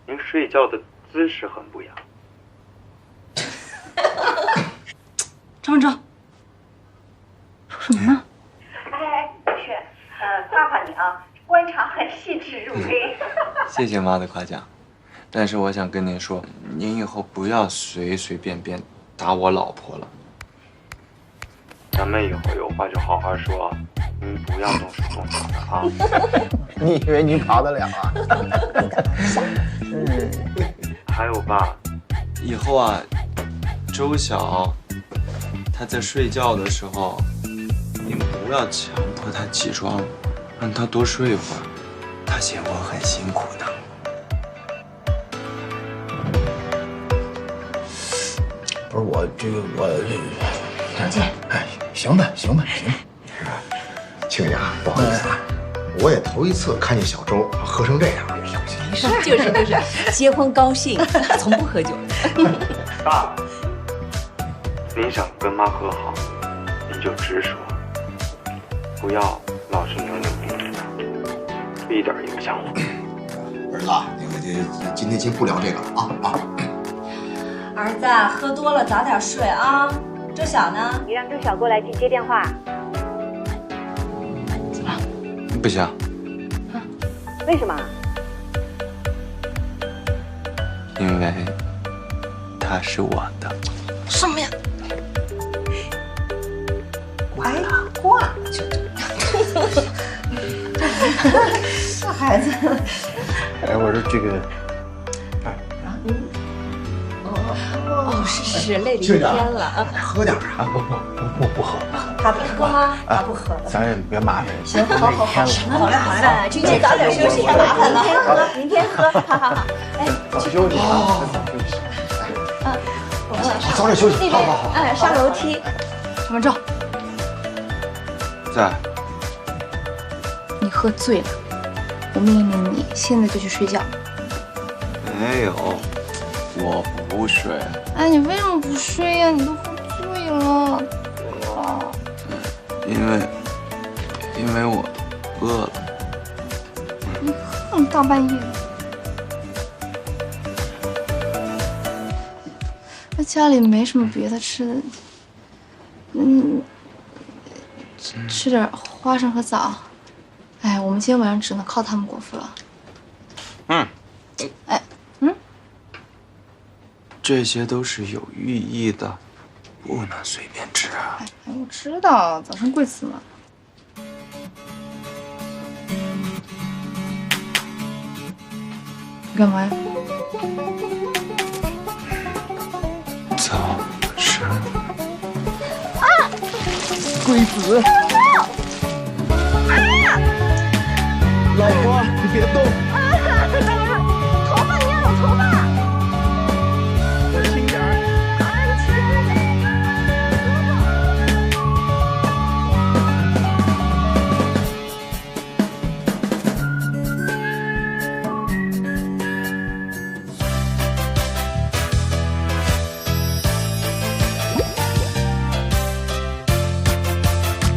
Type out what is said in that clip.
您睡觉的姿势很不雅。张文正，说什么呢？哎，不是，夸夸你啊，观察很细致入微。谢谢妈的夸奖，但是我想跟您说，您以后不要随随便便打我老婆了。咱们以后有话就好好说，您不要动手动脚的啊。你以为你跑得了啊？还有爸，以后啊，周晓她在睡觉的时候，您不要强迫她起床，让她多睡一会儿，她嫌我很辛苦的。不是我这个小姐，哎，行吧，亲家，不好意思啊，我也头一次看见小周喝成这样。没事，就是结婚高兴，从不喝酒。爸，您想跟妈和好，您就直说，不要老是扭扭捏捏的，一点影响我。儿子，那个今天先不聊这个了啊。儿子，喝多了早点睡啊。周晓呢？你让周晓过来接电话。怎么了？不行，为什么？因为她是我的。什么呀？哎，挂了这。这孩子。哎，我说这个，哦，是，累了一天了啊。喝点啊！不喝，他不喝吗？他不喝。咱也别麻烦人。行，好，好嘞。君姐早点休息，太麻烦了。明天喝，好。哎，早休息啊！早点休息。好。哎，上楼梯。张文正，在。你喝醉了，我命令你现在就去睡觉。没有，我不睡。哎，你为什么不睡呀？你都喝醉了。因为我饿了。你喝这么大半夜的。那家里没什么别的吃的，吃点花生和枣。哎，我们今天晚上只能靠他们果腹了。这些都是有寓意的，不能随便吃啊。哎，我知道，早生贵子嘛。你干嘛呀？早生。贵子，老婆，你别动。